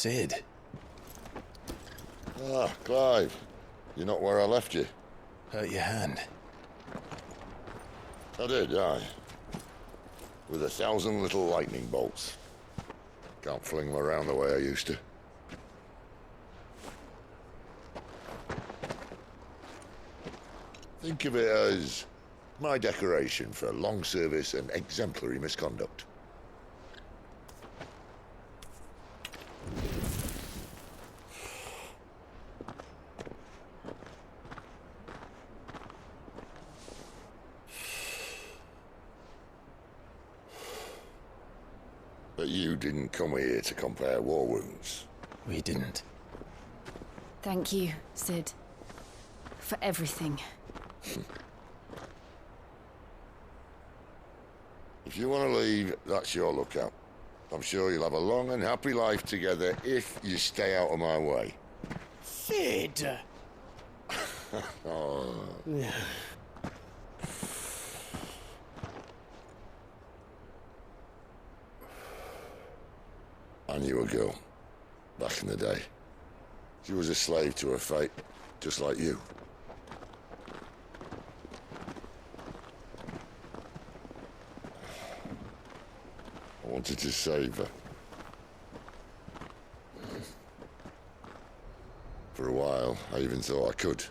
Sid. Ah, Clive. You're not where I left you. Hurt your hand. I did, aye. With 1,000 little lightning bolts. Can't fling them around the way I used to. Think of it as my decoration for long service and exemplary misconduct. But you didn't come here to compare war wounds. We didn't. Thank you, Sid. For everything. If you want to leave, that's your lookout. I'm sure you'll have a long and happy life together if you stay out of my way. Sid! Oh. I knew a girl, back in the day. She was a slave to her fate, just like you. I wanted to save her. For a while, I even thought I could.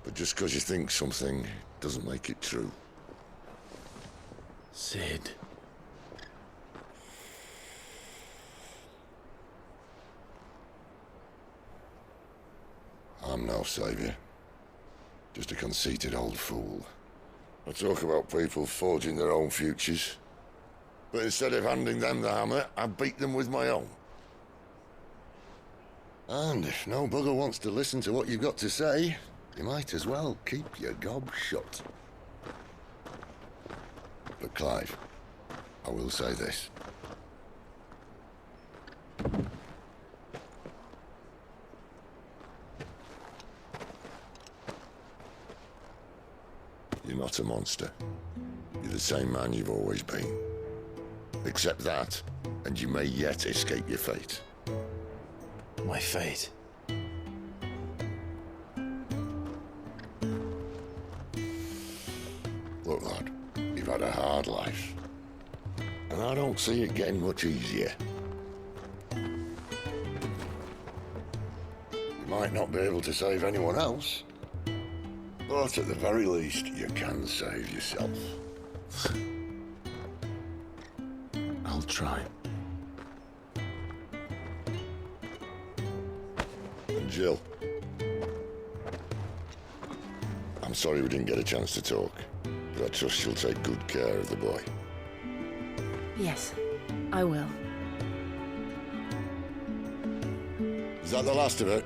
But just because you think something doesn't make it true. Sid. I'm no savior. Just a conceited old fool. I talk about people forging their own futures. But instead of handing them the hammer, I beat them with my own. And if no bugger wants to listen to what you've got to say, you might as well keep your gob shut. But Clive, I will say this. You're not a monster. You're the same man you've always been. Accept that, and you may yet escape your fate. My fate. Look, lad, you've had a hard life. And I don't see it getting much easier. You might not be able to save anyone else, but at the very least, you can save yourself. I'll try. And Jill, I'm sorry we didn't get a chance to talk, but I trust you'll take good care of the boy. Yes, I will. Is that the last of it?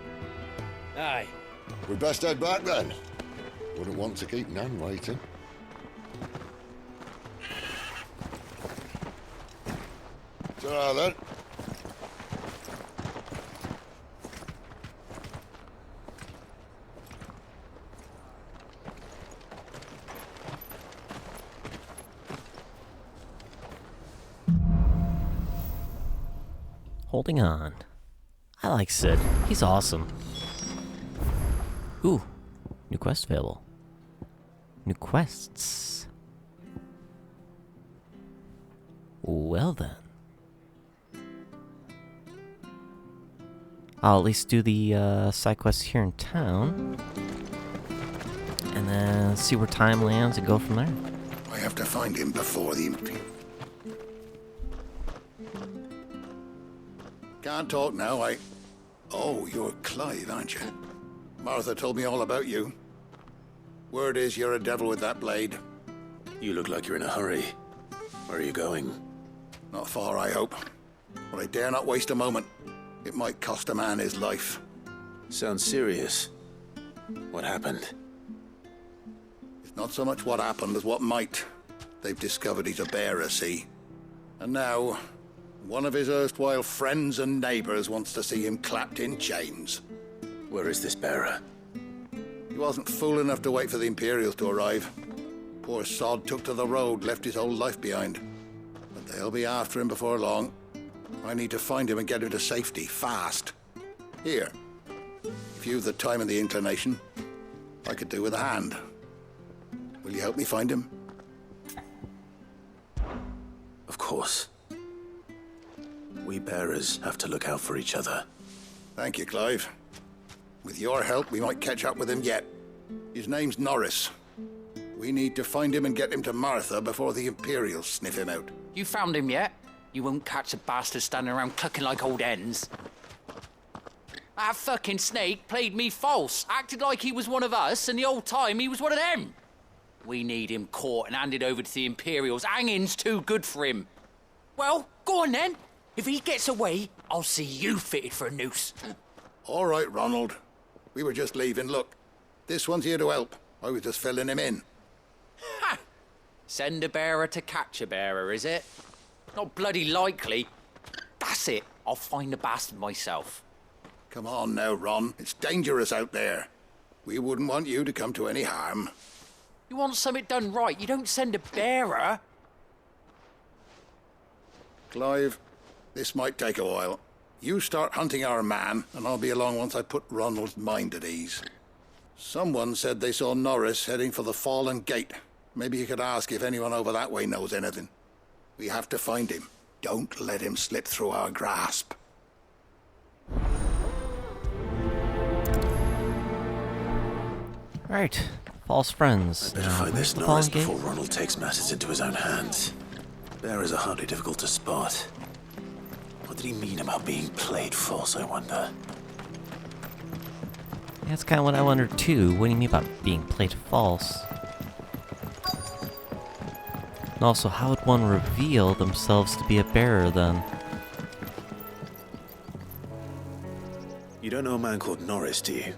Aye. We'd best head back then. Wouldn't want to keep Nan waiting. Ta-ra then. Holding on. I like Sid. He's awesome. Ooh, new quest available. New quests. Well then. I'll at least do the side quests here in town. And then see where time lands and go from there. I have to find him before the... Can't talk now, Oh, you're Clive, aren't you? Martha told me all about you. Word is you're a devil with that blade. You look like you're in a hurry. Where are you going? Not far, I hope. But I dare not waste a moment. It might cost a man his life. Sounds serious. What happened? It's not so much what happened as what might. They've discovered he's a bearer, see? And now, one of his erstwhile friends and neighbors wants to see him clapped in chains. Where is this bearer? He wasn't fool enough to wait for the Imperials to arrive. Poor sod took to the road, left his whole life behind. But they'll be after him before long. I need to find him and get him to safety, fast. Here, if you've the time and the inclination, I could do with a hand. Will you help me find him? Of course. We bearers have to look out for each other. Thank you, Clive. With your help, we might catch up with him yet. His name's Norris. We need to find him and get him to Martha before the Imperials sniff him out. You found him yet? You won't catch a bastard standing around clucking like old hens. That fucking snake played me false, acted like he was one of us, and the whole time he was one of them. We need him caught and handed over to the Imperials. Hanging's too good for him. Well, go on then. If he gets away, I'll see you fitted for a noose. All right, Ronald. We were just leaving. Look, this one's here to help. I was just filling him in. Ha! Send a bearer to catch a bearer, is it? Not bloody likely. That's it. I'll find the bastard myself. Come on now, Ron. It's dangerous out there. We wouldn't want you to come to any harm. You want something done right, you don't send a bearer. Clive, this might take a while. You start hunting our man, and I'll be along once I put Ronald's mind at ease. Someone said they saw Norris heading for the Fallen Gate. Maybe you could ask if anyone over that way knows anything. We have to find him. Don't let him slip through our grasp. Right. False friends. Better find this the Norris Fallen Gate? before Ronald takes matters into his own hands. Bearers are hardly difficult to spot. What did he mean about being played false, I wonder? Yeah, that's kind of what I wondered too. What do you mean about being played false? And also, how would one reveal themselves to be a bearer then? You don't know a man called Norris, do you?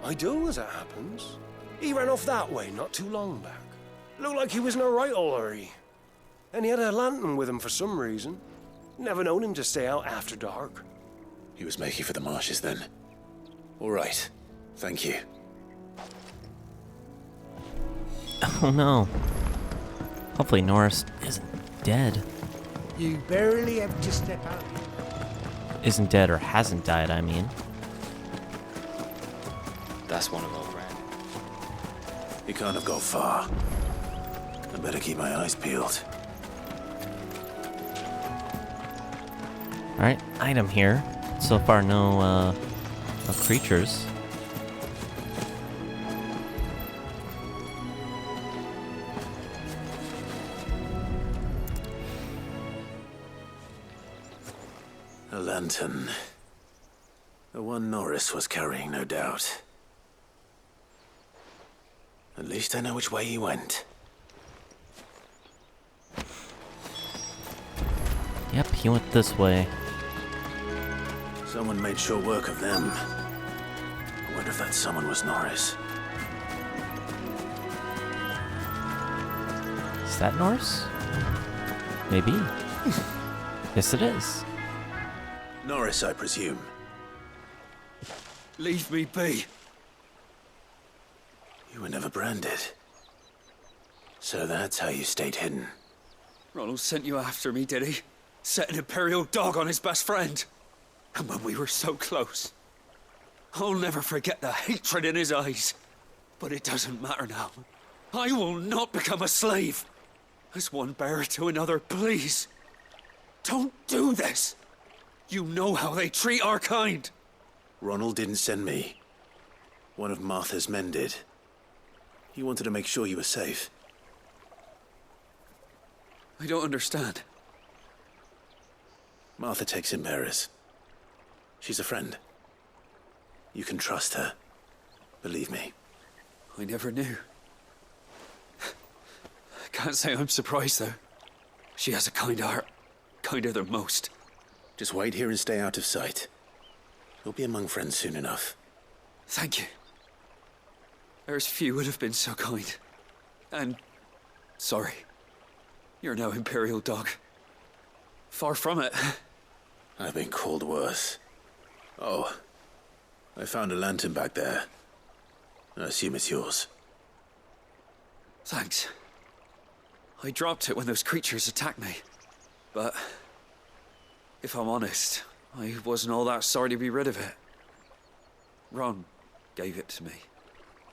I do, as it happens. He ran off that way not too long back. Looked like he was in a right old hurry. And he had a lantern with him for some reason. Never known him to stay out after dark. He was making for the marshes then. All right. Thank you. Oh no. Hopefully Norris isn't dead. You barely have to step out. Isn't dead or hasn't died, I mean. That's one of our friends. He can't have got far. I better keep my eyes peeled. Alright, item here. So far, no creatures. A lantern. The one Norris was carrying, no doubt. At least I know which way he went. Yep, he went this way. Someone made sure work of them. I wonder if that someone was Norris. Is that Norris? Maybe. Yes, it is. Norris, I presume. Leave me be. You were never branded. So that's how you stayed hidden. Ronald sent you after me, did he? Set an Imperial dog on his best friend. And when we were so close. I'll never forget the hatred in his eyes. But it doesn't matter now. I will not become a slave. As one bearer to another, please. Don't do this. You know how they treat our kind. Ronald didn't send me. One of Martha's men did. He wanted to make sure you were safe. I don't understand. Martha takes in bearers. She's a friend. You can trust her. Believe me. I never knew. I can't say I'm surprised, though. She has a kind heart. Kinder than most. Just wait here and stay out of sight. You'll be among friends soon enough. Thank you. There's few would have been so kind. And sorry. You're no Imperial dog. Far from it. I've been called worse. Oh, I found a lantern back there. I assume it's yours. Thanks. I dropped it when those creatures attacked me. But If I'm honest, I wasn't all that sorry to be rid of it. Ron gave it to me.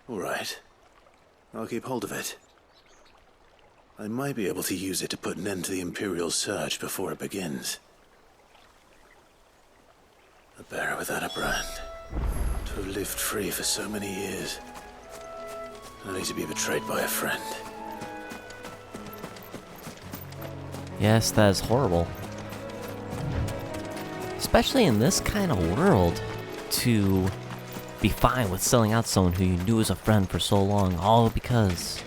All right. I'll keep hold of it. I might be able to use it to put an end to the Imperial Surge before it begins. A bear without a brand. To have lived free for so many years. Only to be betrayed by a friend. Yes, that is horrible. Especially in this kind of world, to be fine with selling out someone who you knew was a friend for so long, all because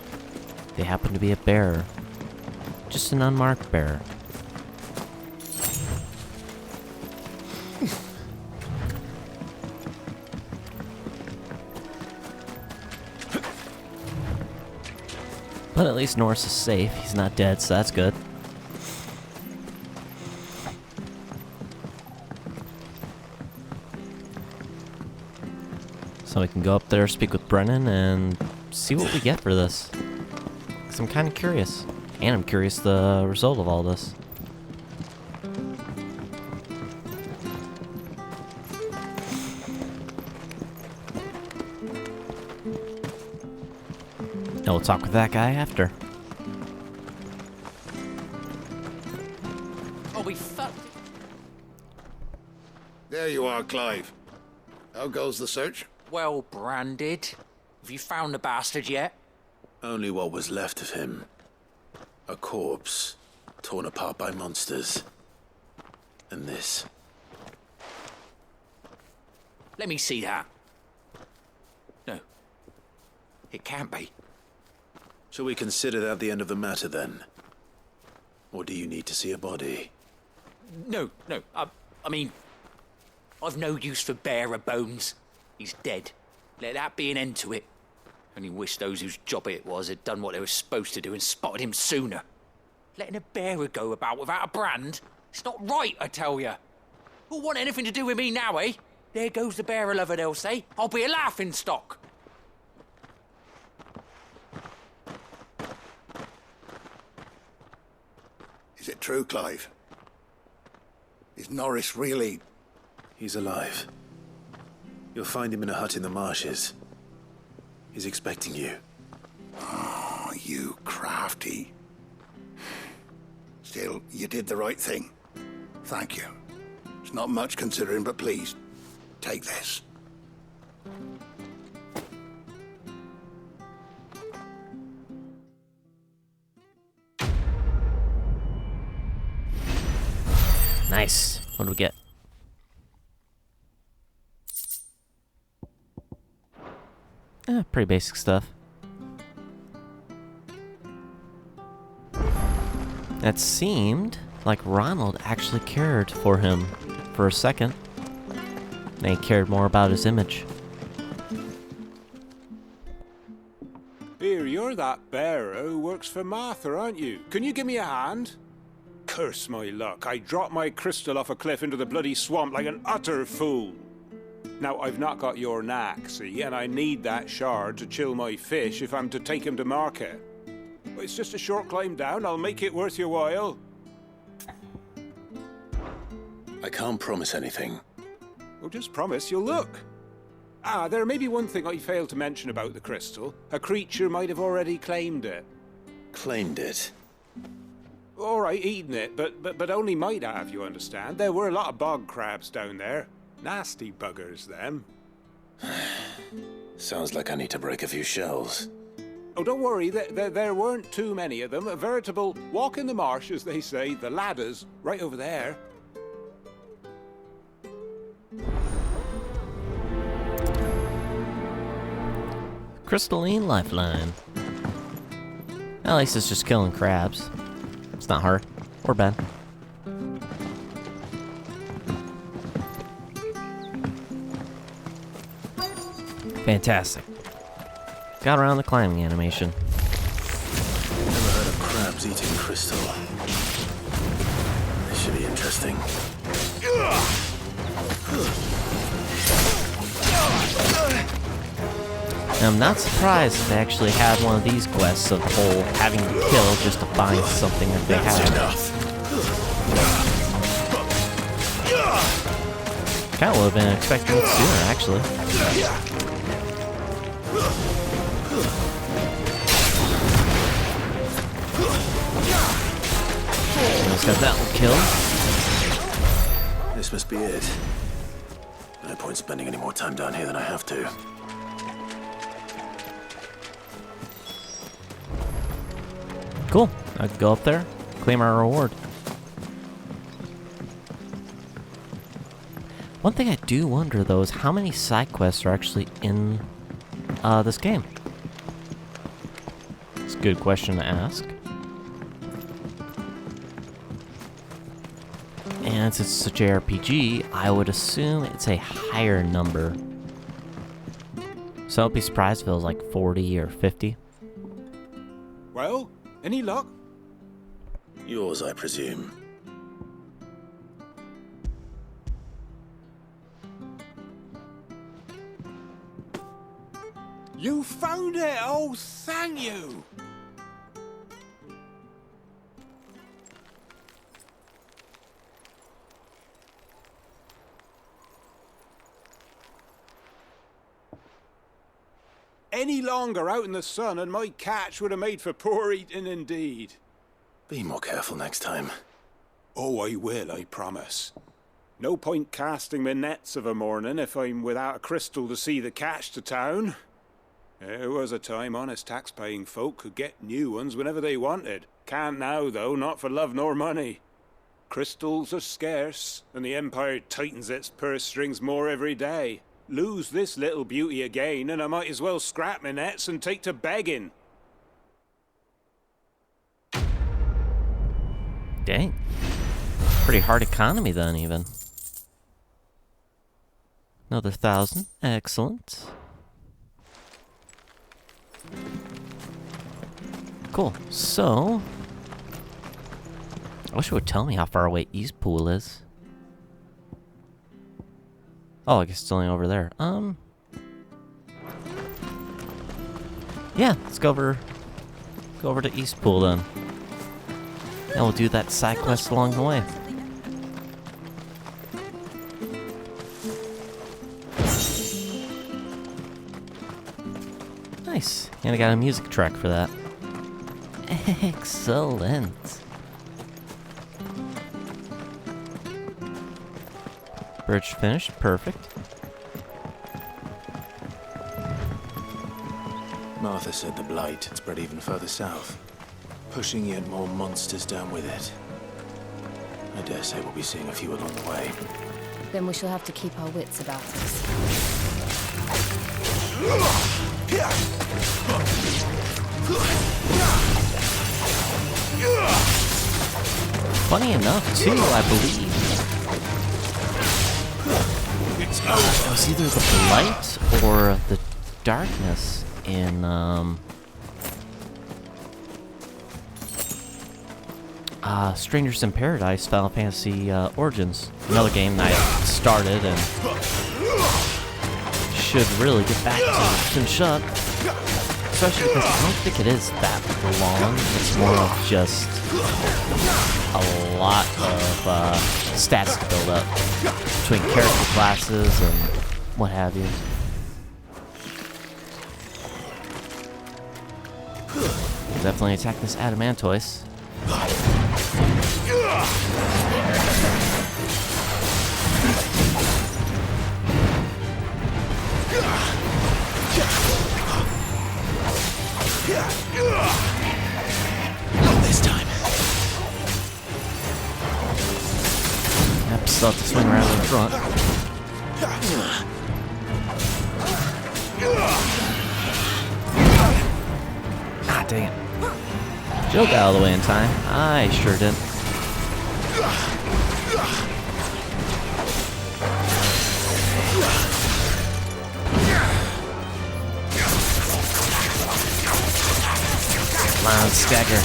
they happen to be a bear. Just an unmarked bear. But at least Norris is safe. He's not dead, so that's good. So we can go up there, speak with Brennan, and see what we get for this. Because I'm kind of curious. And I'm curious the result of all this. And we'll talk with that guy after. Oh, we fucked. There you are, Clive. How goes the search? Well branded. Have you found the bastard yet? Only what was left of him. A corpse, torn apart by monsters. And this. Let me see that. No. It can't be. Shall we consider that the end of the matter, then? Or do you need to see a body? No. I mean, I've no use for bearer bones. He's dead. Let that be an end to it. Only wish those whose job it was had done what they were supposed to do and spotted him sooner. Letting a bearer go about without a brand? It's not right, I tell you. Who'll want anything to do with me now, eh? There goes the bearer lover, they'll say. I'll be a laughing stock. Is it true, Clive? Is Norris really... He's alive. You'll find him in a hut in the marshes. He's expecting you. Oh, you crafty. Still, you did the right thing. Thank you. It's not much considering, but please, take this. Nice. What do we get? Pretty basic stuff. It seemed like Ronald actually cared for him for a second. And he cared more about his image. Here, you're that bearer who works for Martha, aren't you? Can you give me a hand? Curse my luck, I dropped my crystal off a cliff into the bloody swamp like an utter fool. Now, I've not got your knack, see, and I need that shard to chill my fish if I'm to take him to market. But it's just a short climb down, I'll make it worth your while. I can't promise anything. Well, just promise you'll look. Ah, there may be one thing I failed to mention about the crystal. A creature might have already claimed it. Claimed it? All right, eaten it, but only might have, you understand. There were a lot of bog crabs down there. Nasty buggers, them. Sounds like I need to break a few shells. Oh, don't worry, there weren't too many of them. A veritable walk in the marsh, as they say, the ladders, right over there. Crystalline lifeline. At least it's just killing crabs. It's not hard or bad. Fantastic. Got around the climbing animation. Never heard of crabs eating crystal. This should be interesting. And I'm not surprised if they actually had one of these quests of the whole having to kill just to find something that they That's had. enough. Kinda would have been expecting it sooner, actually. Almost got that one killed. This must be it. No point spending any more time down here than I have to. Cool. I can go up there, claim our reward. One thing I do wonder, though, is how many side quests are actually in this game? It's a good question to ask. And since it's a JRPG, I would assume it's a higher number. So I'd be surprised if it was like 40 or 50. Well, any luck? Yours, I presume. You found it! Oh, thank you! Any longer out in the sun and my catch would have made for poor eating indeed. Be more careful next time. Oh, I will, I promise. No point casting my nets of a morning if I'm without a crystal to see the catch to town. There was a time honest tax-paying folk could get new ones whenever they wanted. Can't now, though, not for love nor money. Crystals are scarce, and the Empire tightens its purse strings more every day. Lose this little beauty again, and I might as well scrap my nets and take to begging. Dang. Pretty hard economy then, even. Another 1,000. Excellent. Cool. So, I wish it would tell me how far away East Pool is. Oh, I guess it's only over there. Yeah, let's go over to East Pool then. And we'll do that side quest along the way. Nice. And I got a music track for that. Excellent. Bridge finished. Perfect. Martha said the blight had spread even further south, pushing yet more monsters down with it. I dare say we'll be seeing a few along the way. Then we shall have to keep our wits about us. Funny enough, too, I believe. It was either the light or the darkness in Strangers in Paradise Final Fantasy Origins. Another game that I started and should really get back to finish up. Especially because I don't think it is that long. It's more of just a lot of stats to build up between character classes and what have you. Definitely attack this Adamantoise. Not this time. Yep, still have to swing around in front. Ah, dang it. Joe got out of the way in time. I sure did. Come on, stagger.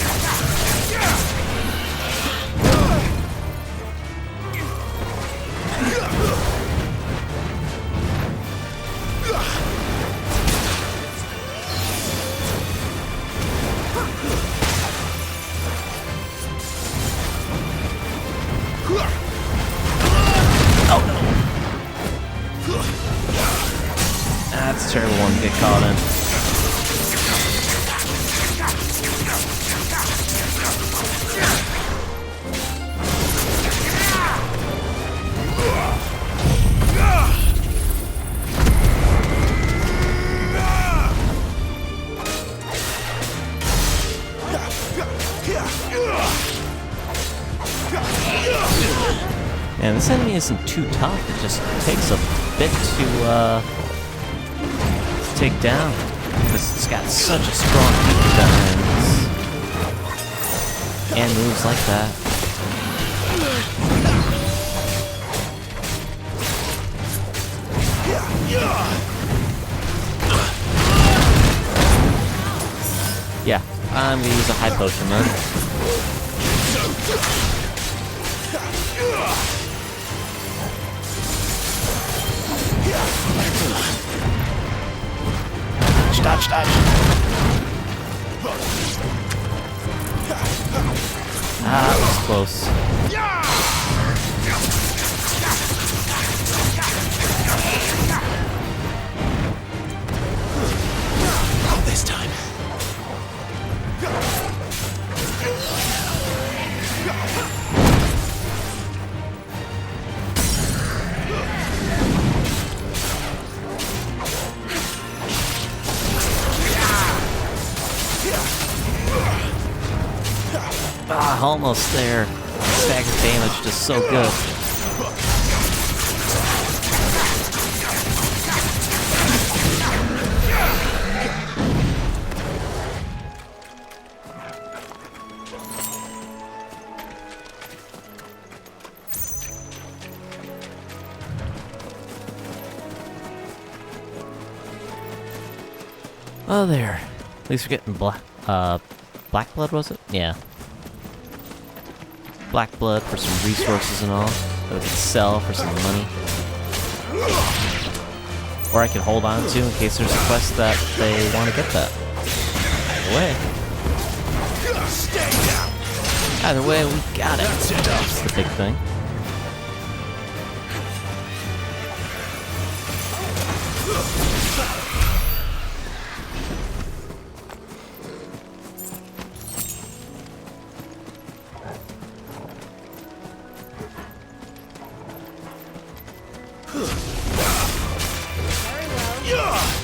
That's a terrible one to get caught in. And this enemy isn't too tough, it just takes a bit to take down. Because it's got such a strong defense. And moves like that. Yeah, I'm gonna use a high potion then. Dodge, dodge. Ah, that was close. Not this time. Ah, almost there. Stagger damage just so good. Oh, there. At least we're getting black blood, was it? Yeah. Black blood for some resources and all that we can sell for some money. Or I can hold on to in case there's a quest that they want to get that. Either way. Either way, we got it. That's the big thing.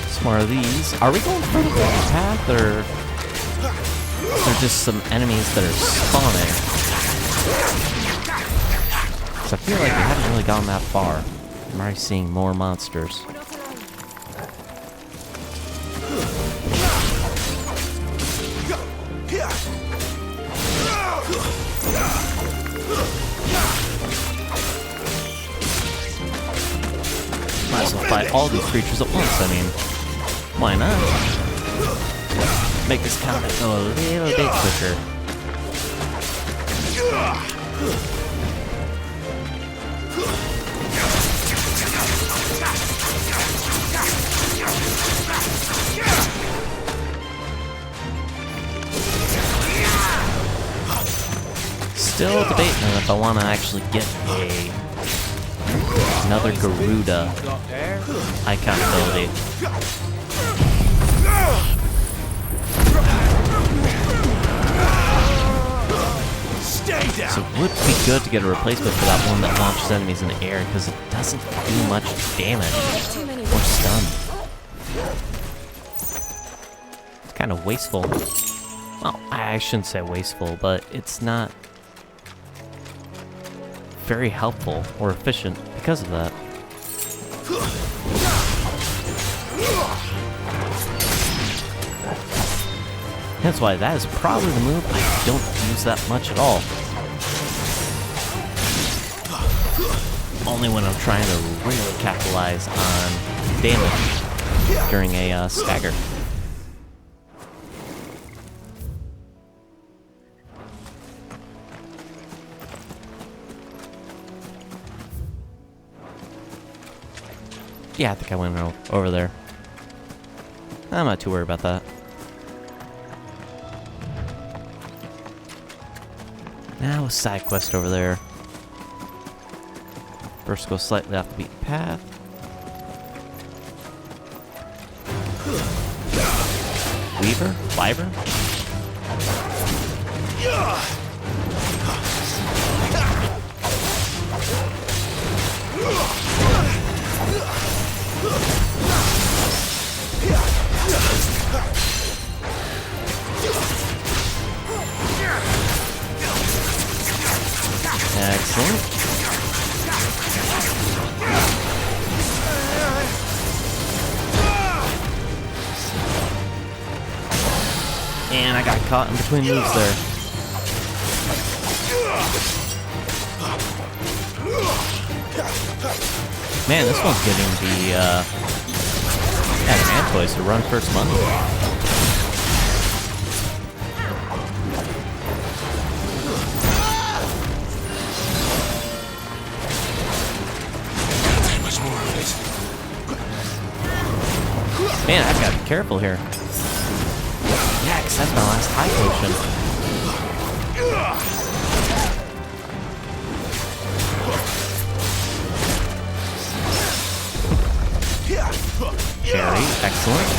Some more of these. Are we going further down the path, or are there just some enemies that are spawning? Because I feel like we haven't really gone that far. I'm already seeing more monsters. Might as well fight all these creatures at once, I mean, why not? Make this combat go a little bit quicker. Still debating if I want to actually get another Garuda icon ability. So it would be good to get a replacement for that one that launches enemies in the air, because it doesn't do much damage or stun. It's kind of wasteful. Well, I shouldn't say wasteful, but it's not very helpful or efficient because of that. That's why that is probably the move I don't use that much at all. Only when I'm trying to really capitalize on damage during a stagger. Yeah, I think I went over there. I'm not too worried about that. Now a side quest over there. First go slightly off the beaten path. Weaver? Wyvern? Excellent. And I got caught in between moves there. Man, this one's giving the man toys to run first money. Man, I've got to be careful here. Yeah, 'cause that's my last high potion. Cherry, excellent.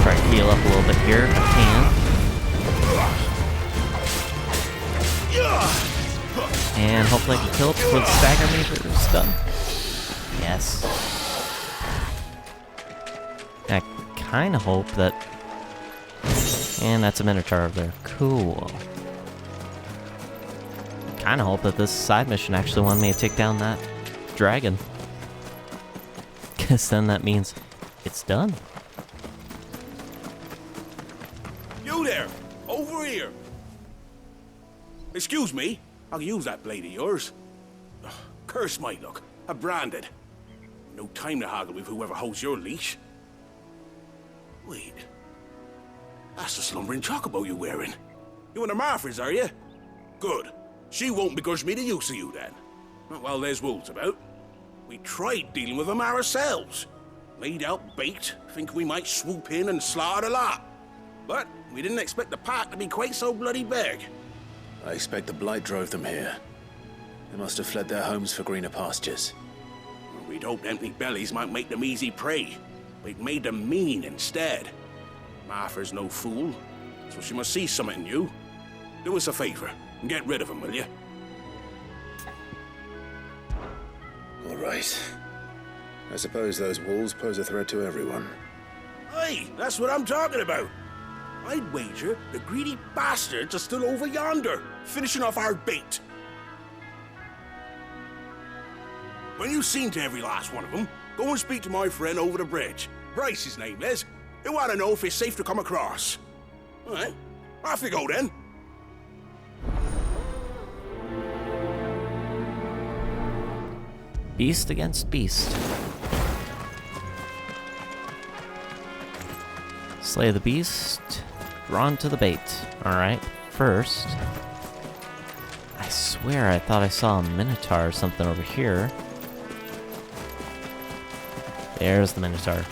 Try to heal up a little bit here if I can. And hopefully I can kill it before the stagger meter is done. Yes. I kind of hope that... And that's a Minotaur over there. Cool. Kind of hope that this side mission actually wanted me to take down that dragon. Because then that means it's done. You there! Over here! Excuse me, I'll use that blade of yours. Ugh, curse my luck, I'm branded. No time to haggle with whoever holds your leash. Wait, that's the slumbering chocobo you're wearing. You and the Marthas, are you? Good. She won't begrudge me the use of you then. Not while there's wolves about. We tried dealing with them ourselves. Laid out bait, think we might swoop in and slaughter the lot. But we didn't expect the pack to be quite so bloody big. I expect the blight drove them here. They must have fled their homes for greener pastures. We'd hoped empty bellies might make them easy prey. We'd made them mean instead. Martha's no fool, so she must see something in you. Do us a favor and get rid of them, will you? All right. I suppose those wolves pose a threat to everyone. Hey, that's what I'm talking about. I'd wager the greedy bastards are still over yonder, finishing off our bait. When you've seen to every last one of them, go and speak to my friend over the bridge. Bryce, his name is. He'll want to know if it's safe to come across. All right, off you go then. Beast against beast. Slay the beast, drawn to the bait. Alright, first... I swear I thought I saw a Minotaur or something over here. There's the Minotaur.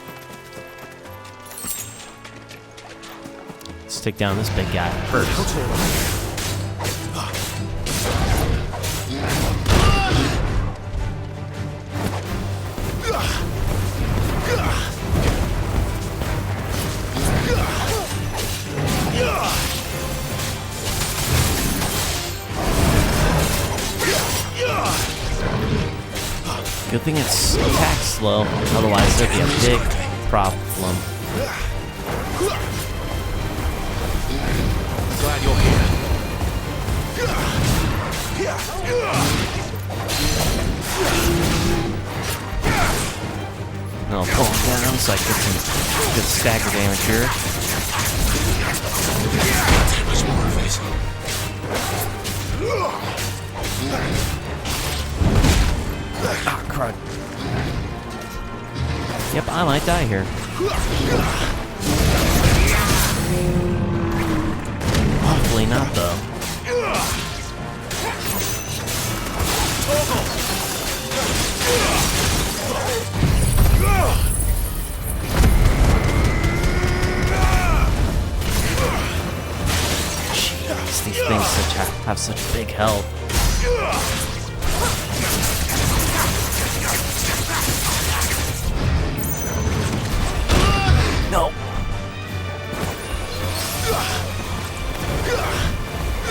Let's take down this big guy first. Good thing it's attack slow, otherwise there'd be a big problem. Glad you're here. And I'll pull him down so I get some good stagger damage here. Much more of it. Ah, crud. Yep, I might die here. Hopefully not, though. have such big health. No.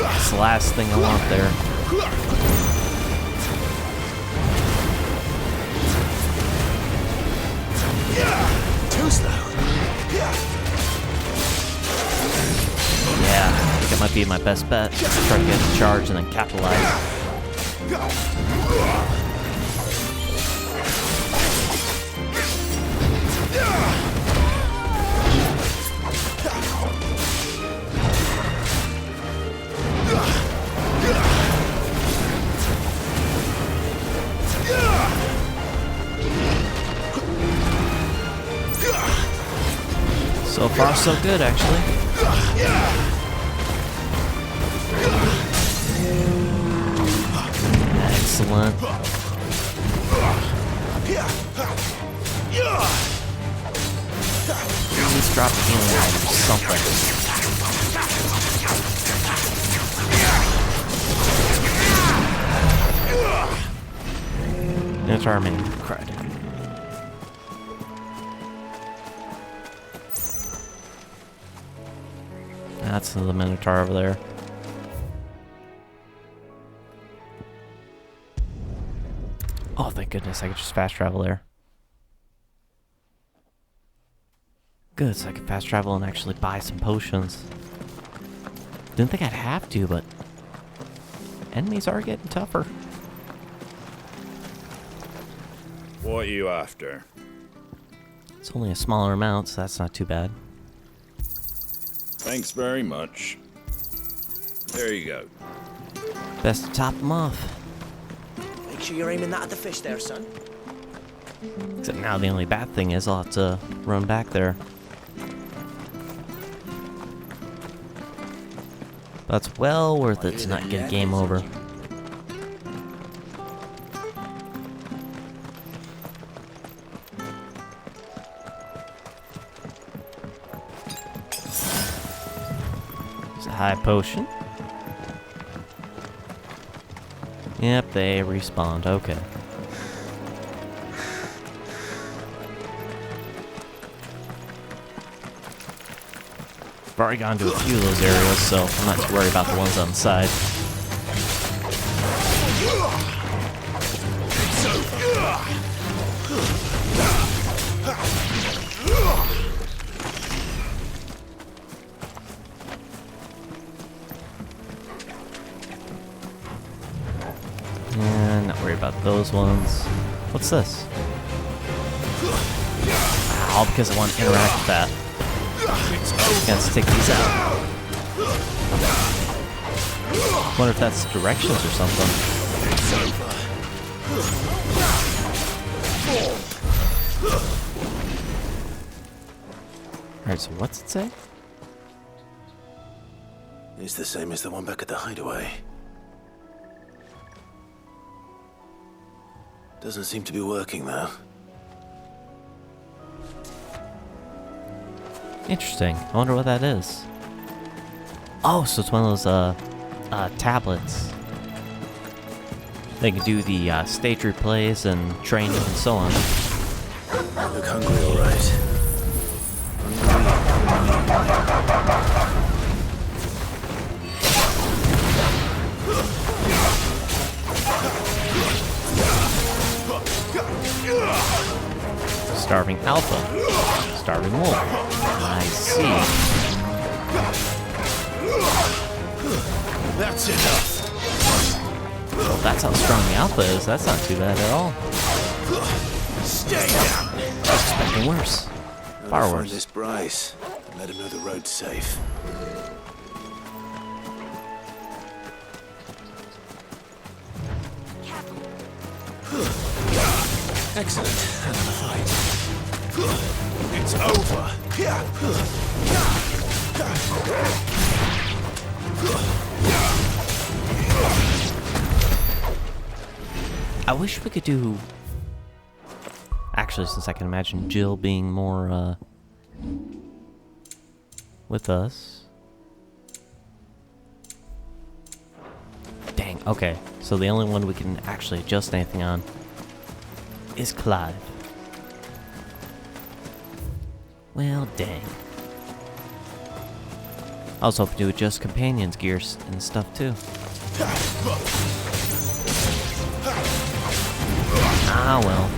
That's the last thing I want there. Too slow. Yeah, I think it might be my best bet. Try to get a charge and then capitalize. So far, so good, actually. Excellent. Please drop a healing item or something. It's our main credit. That's the Minotaur over there. Oh, thank goodness, I could just fast travel there. Good, so I could fast travel and actually buy some potions. Didn't think I'd have to, but enemies are getting tougher. What are you after? It's only a smaller amount, so that's not too bad. Thanks very much. There you go. Best to top them off. Make sure you're aiming that at the fish there, son. Except now the only bad thing is I'll have to run back there. But it's well worth it to not get a game over. It's a high potion. Yep, they respawned. Okay. I've already gone to a few of those areas, so I'm not too worried about the ones on the side. And not worried about those ones. What's this? All because I want to interact with that. Gotta stick these out. Wonder if that's directions or something. Alright, so what's it say? It's the same as the one back at the hideaway. Doesn't seem to be working though. Interesting. I wonder what that is. Oh, so it's one of those tablets. They can do the stage replays and training and so on. Look hungry, all right. Starving Alpha. Starving Wolf. I see. That's enough. Well, that's how strong the Alpha is. That's not too bad at all. Stay down. I was expecting worse. Far Find worse. this Bryce and let him know the road's safe. Excellent. Another fight. It's over. I wish we could do... Actually, since I can imagine Jill being more, with us. Okay, so the only one we can actually adjust anything on is Clive. Well, dang. I was hoping to adjust companions' gears and stuff too. Ah, well.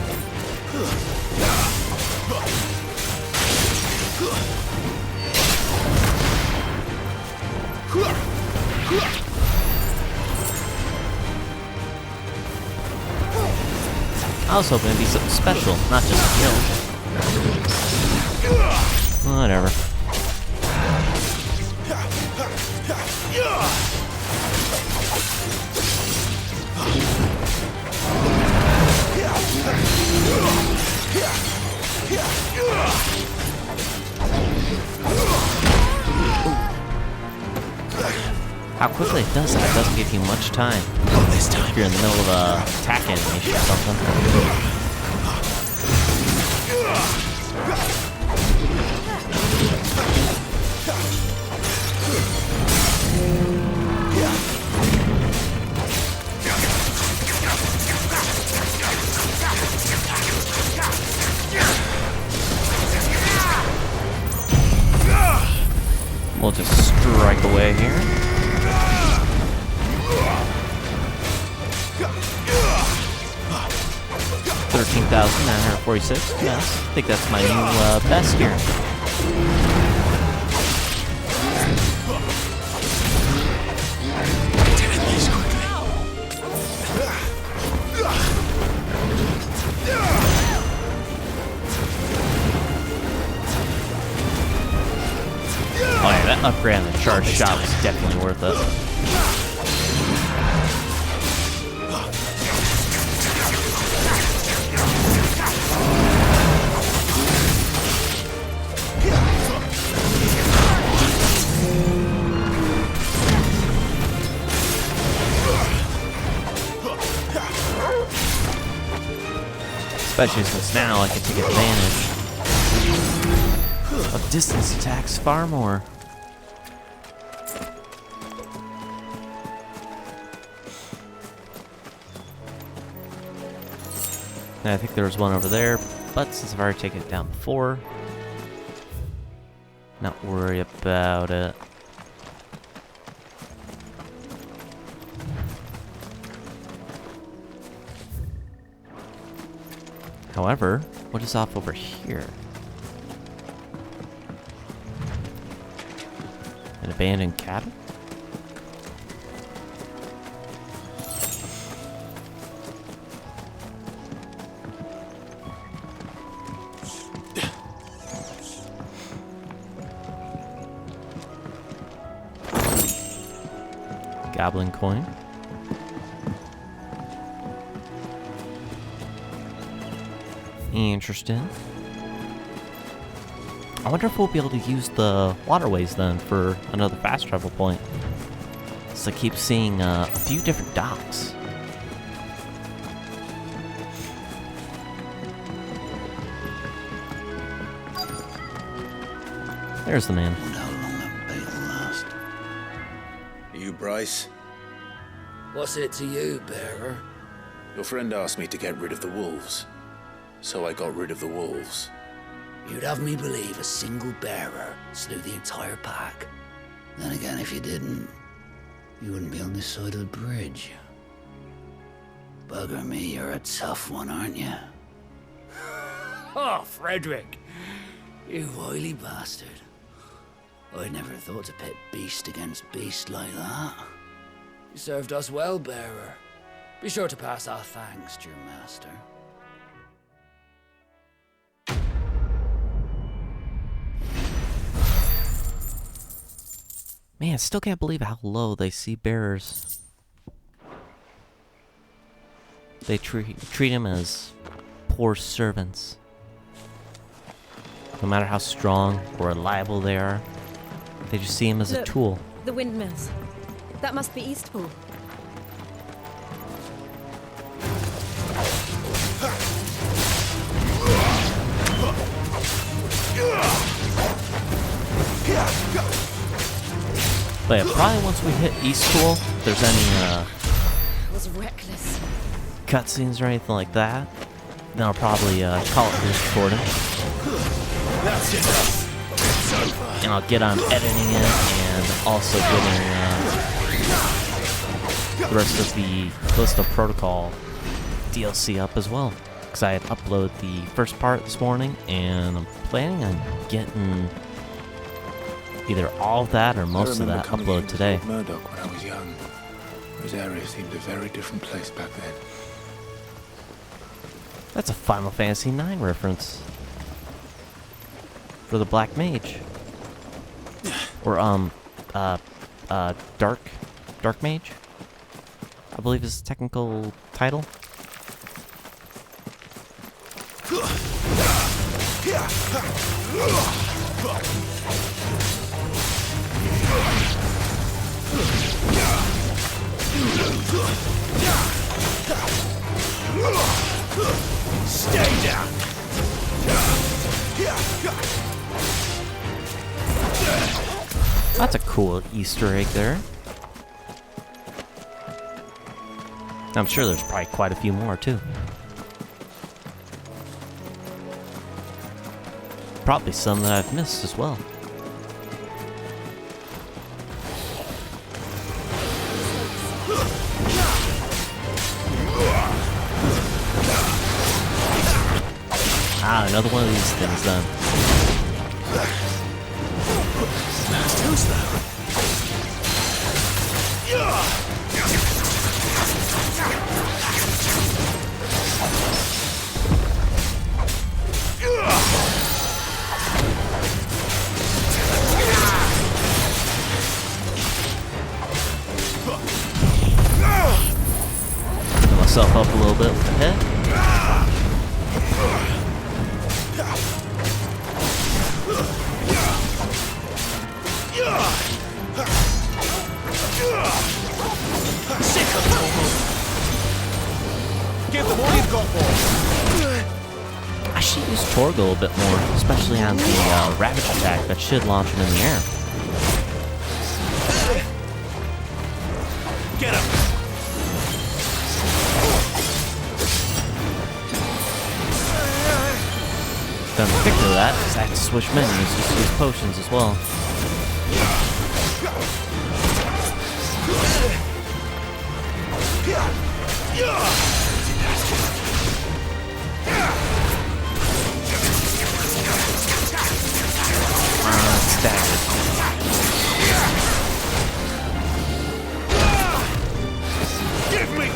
I was hoping it'd be something special, not just a kill. Whatever. How quickly it does that, it doesn't give you much time. If you're in the middle of a attack animation or something. We'll just strike away here. $13,946. Yes, I think that's my new best here. Oh yeah, that upgrade on the charge shot was definitely worth it. Especially since now I can take advantage of distance attacks far more. I think there was one over there, but since I've already taken it down before, not worry about it. However, what is off over here? An abandoned cabin? Goblin coin. Interesting. I wonder if we'll be able to use the waterways then for another fast travel point. So I keep seeing a few different docks. There's the man. Wonder how long that bait'll last. You, Bryce? What's it to you, bearer? Your friend asked me to get rid of the wolves. So I got rid of the wolves. You'd have me believe a single bearer slew the entire pack. Then again, if you didn't, you wouldn't be on this side of the bridge. Bugger me, you're a tough one, aren't you? Oh, Frederick! You wily bastard. I'd never thought to pit beast against beast like that. You served us well, bearer. Be sure to pass our thanks to your master. Man, I still can't believe how low they see bearers. They treat them as poor servants. No matter how strong or reliable they are, they just see them as a tool. The windmills. That must be Eastpool. But yeah, probably once we hit Eastpool, if there's any was reckless. cutscenes or anything like that, then I'll probably call it this recording. That's enough. It's over. And I'll get on editing it and also getting the rest of the Callisto Protocol DLC up as well. Because I had uploaded the first part this morning, and I'm planning on getting either all of that or most of that uploaded today. Murdoch when I was young. This area seemed a very different place back then. That's a Final Fantasy IX reference. For the Black Mage. Or, Dark Mage? I believe is the technical title. Stay down. That's a cool Easter egg there. I'm sure there's probably quite a few more too. Probably some that I've missed as well. Ah, another one of these things done. Too slow. Put myself up a little bit with the head. Give them all you've got, boy. I should use Torgo a little bit more, especially on the Ravage attack that should launch him in the air. Get him. Done the kick to that, because I have to switch menus just to use potions as well. Staggered. Give me.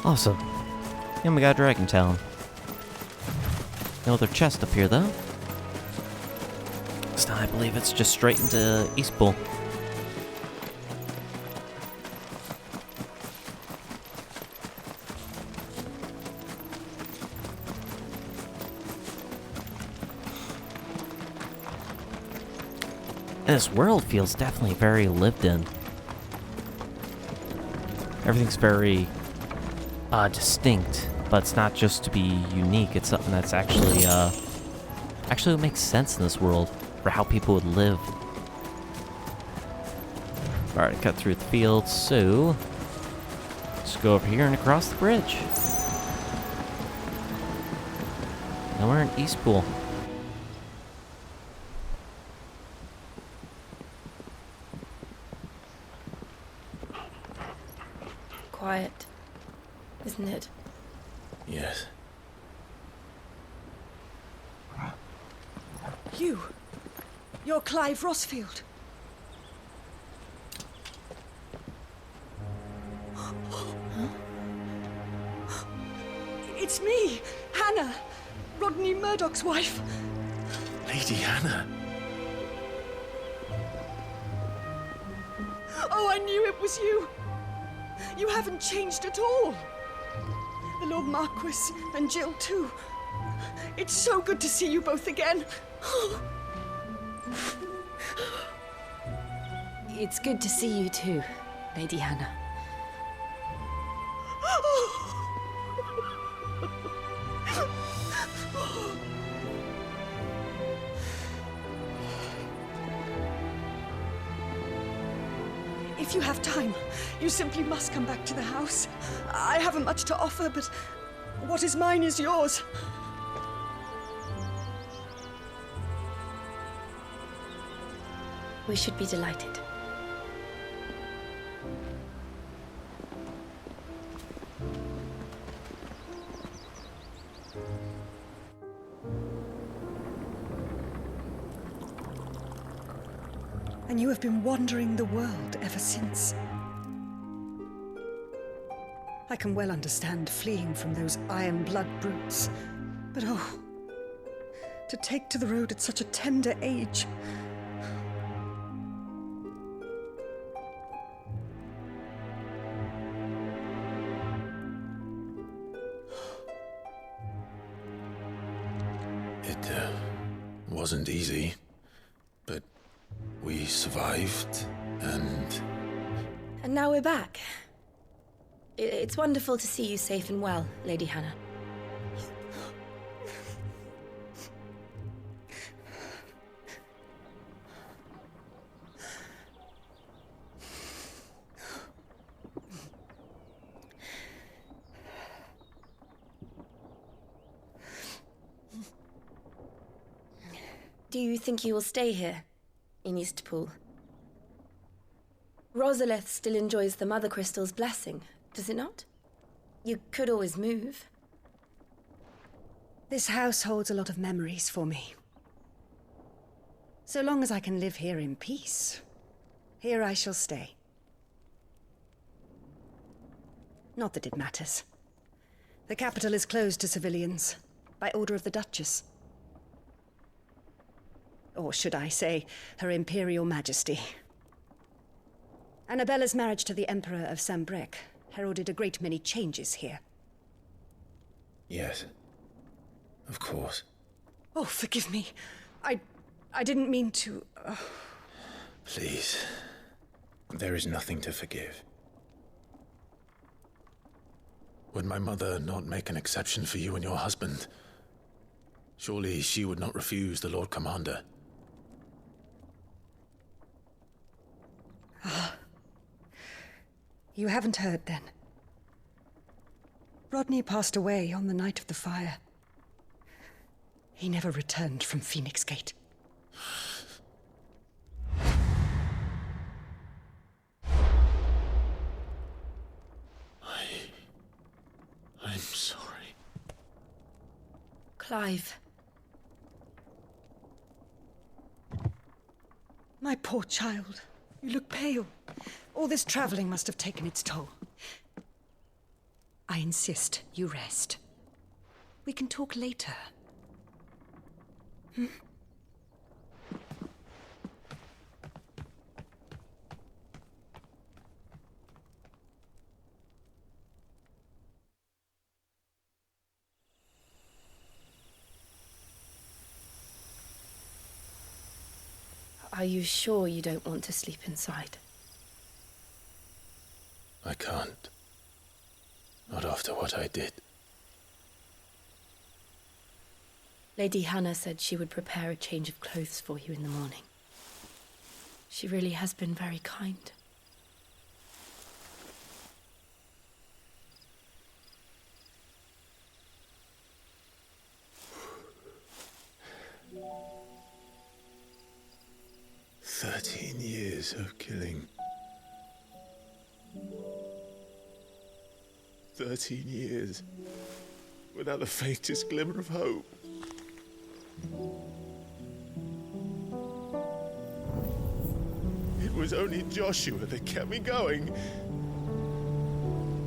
Awesome. And we got Dragon Talon. No other chest up here though. This time I believe it's just straight into Eastpool. And this world feels definitely very lived in. Everything's very distinct, but it's not just to be unique. It's something that's actually makes sense in this world for how people would live. Alright, cut through the field, so let's go over here and across the bridge. Now we're in Eastpool. Quiet, isn't it? Yes. You're Clive Rossfield. It's me, Hannah, Rodney Murdoch's wife. Lady Hannah. Oh, I knew it was you. You haven't changed at all. The Lord Marquis and Jill too. It's so good to see you both again. It's good to see you too, Lady Hannah. Oh. If you have time, you simply must come back to the house. I haven't much to offer, but what is mine is yours. We should be delighted. And you have been wandering the world ever since. I can well understand fleeing from those iron blood brutes. But oh, to take to the road at such a tender age. It wasn't easy, but we survived, and now we're back. It's wonderful to see you safe and well, Lady Hannah. Do you think you will stay here, in Eastpool? Rosalith still enjoys the Mother Crystal's blessing, does it not? You could always move. This house holds a lot of memories for me. So long as I can live here in peace, here I shall stay. Not that it matters. The capital is closed to civilians, by order of the Duchess. Or should I say, Her Imperial Majesty. Annabella's marriage to the Emperor of Sambrec heralded a great many changes here. yes, of course. Oh, forgive me. I didn't mean to... Please, there is nothing to forgive. Would my mother not make an exception for you and your husband? Surely she would not refuse the Lord Commander. You haven't heard, then. Rodney passed away on the night of the fire. He never returned from Phoenix Gate. I'm sorry. Clive. My poor child. You look pale. All this traveling must have taken its toll. I insist you rest. We can talk later. Are you sure you don't want to sleep inside? I can't. Not after what I did. Lady Hannah said she would prepare a change of clothes for you in the morning. She really has been very kind. Years of killing. 13 years without the faintest glimmer of hope. It was only Joshua that kept me going.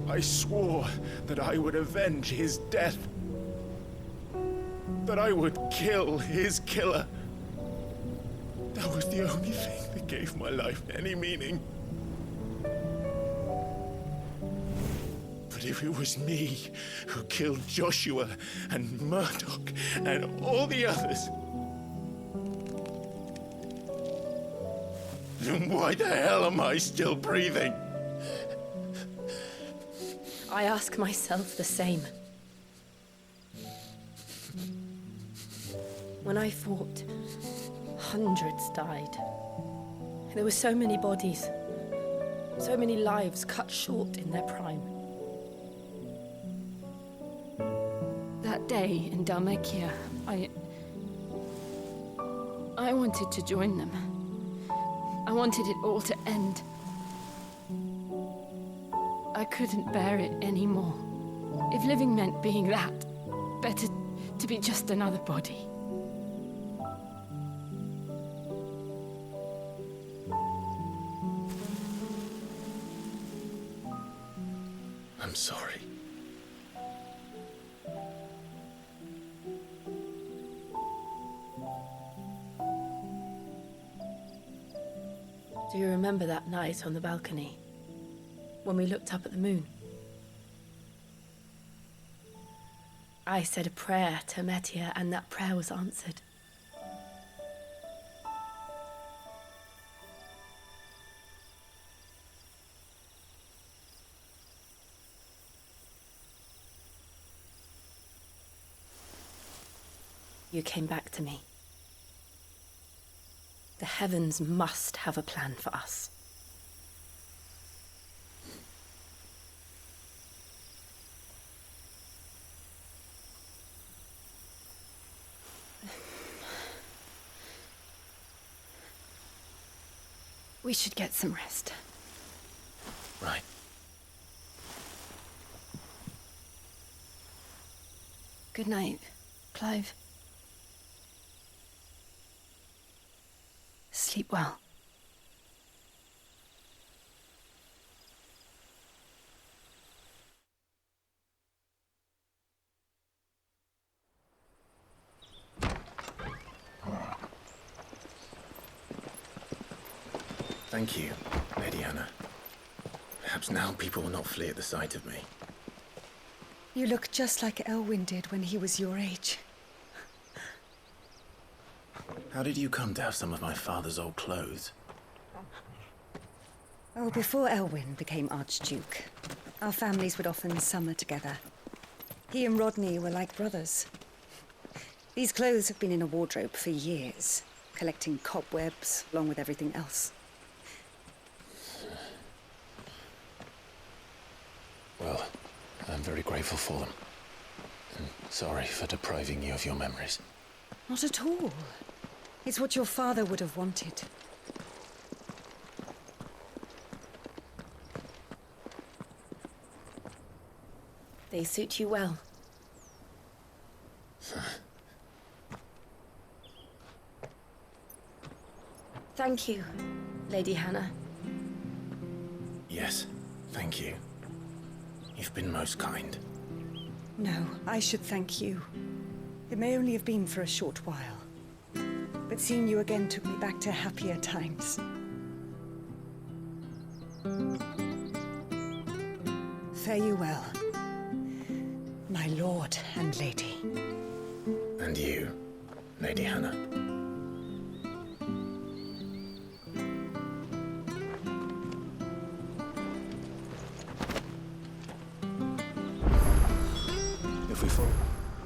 I swore that I would avenge his death. That I would kill his killer. That was the only thing that gave my life any meaning. But if it was me who killed Joshua and Murdoch and all the others, then why the hell am I still breathing? I ask myself the same. When I fought, hundreds died. There were so many bodies. So many lives cut short in their prime. That day in Dalmekia, I wanted to join them. I wanted it all to end. I couldn't bear it anymore. If living meant being that, better to be just another body. I'm sorry. Do you remember that night on the balcony? When we looked up at the moon? I said a prayer to Metia, and that prayer was answered. You came back to me. The heavens must have a plan for us. We should get some rest. Right. Good night, Clive. Sleep well. Thank you, Lady Hannah. Perhaps now people will not flee at the sight of me. You look just like Elwyn did when he was your age. How did you come to have some of my father's old clothes? Oh, before Elwyn became Archduke, our families would often summer together. He and Rodney were like brothers. These clothes have been in a wardrobe for years, collecting cobwebs along with everything else. Well, I'm very grateful for them. And sorry for depriving you of your memories. Not at all. It's what your father would have wanted. They suit you well. Thank you, Lady Hannah. Yes, thank you. You've been most kind. No, I should thank you. It may only have been for a short while, but seeing you again took me back to happier times. Fare you well, my lord and lady. And you, Lady Hannah. If we follow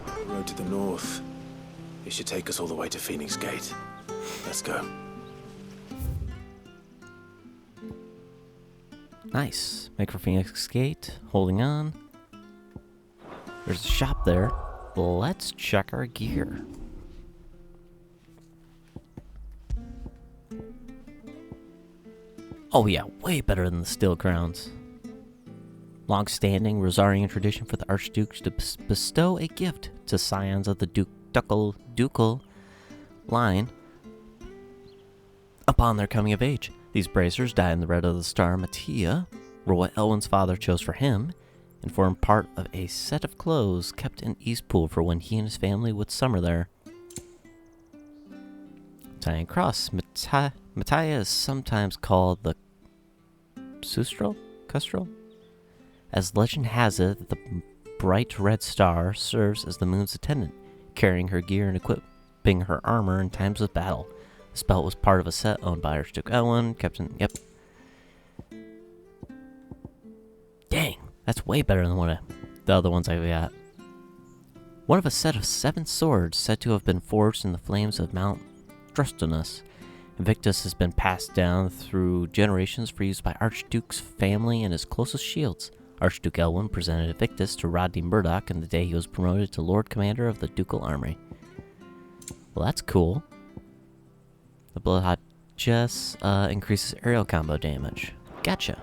the road to the north, it should take us all the way to Phoenix Gate. Let's go. Nice. Make for Phoenix Gate. Holding on. There's a shop there. Let's check our gear. Oh yeah, way better than the Steel Crowns. Long-standing Rosarian tradition for the Archdukes to bestow a gift to scions of the ducal line upon their coming of age. These bracers, dyed in the red of the star Mattia, were what Elwyn's father chose for him, and formed part of a set of clothes kept in Eastpool for when he and his family would summer there. Tying cross. Mattia is sometimes called the Custrel? As legend has it, the bright red star serves as the moon's attendant, carrying her gear and equipping her armor in times of battle. This belt was part of a set owned by Archduke Elwyn, Yep. Dang, that's way better than the other ones I got. One of a set of 7 swords said to have been forged in the flames of Mount Drustinus, Invictus has been passed down through generations for use by Archduke's family and his closest shields. Archduke Elwyn presented Invictus to Rodney Murdoch on the day he was promoted to Lord Commander of the Ducal Army. Well, that's cool. The Bloodhot Jess increases aerial combo damage. Gotcha.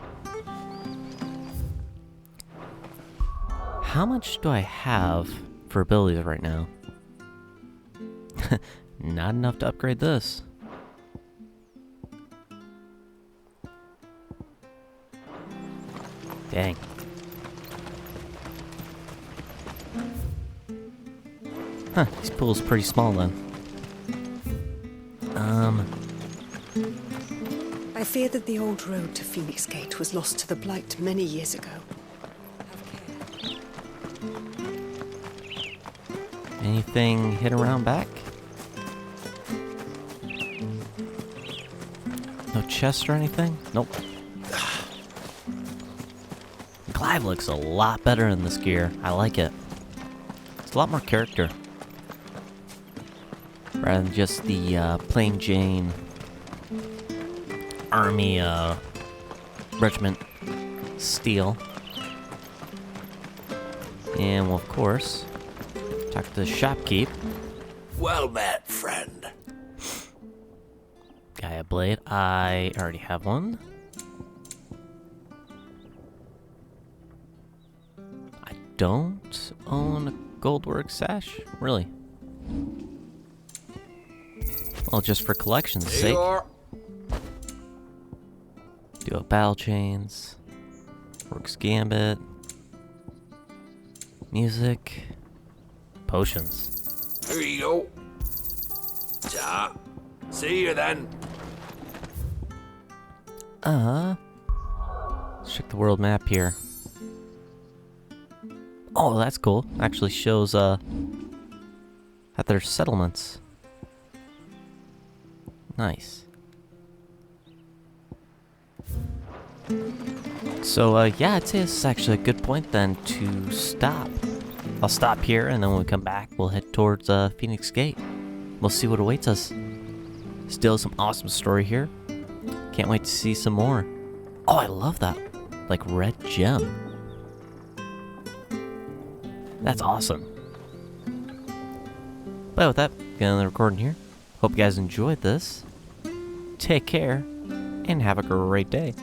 How much do I have for abilities right now? Not enough to upgrade this. Dang. Huh, these pools are pretty small then. I fear that the old road to Phoenix Gate was lost to the Blight many years ago. Anything hit around back? No chest or anything? Nope. Clive looks a lot better in this gear. I like it. It's a lot more character. Rather than just the plain Jane army regiment steel. And we'll, of course, talk to the shopkeep. Well met, friend. Gaia Blade. I already have one. I don't own a Goldworks sash? Really? Well, just for collection's sake. Do a battle chains. Works Gambit. Music. Potions. Here you go. Ja. See you then. Let's check the world map here. Oh, that's cool. Actually shows that there's settlements. Nice. So yeah, I'd say this is actually a good point then to stop. I'll stop here, and then when we come back, we'll head towards Phoenix Gate. We'll see what awaits us. Still some awesome story here. Can't wait to see some more. Oh, I love that. Like red gem. That's awesome. But with that, getting the recording here. Hope you guys enjoyed this. Take care, and have a great day.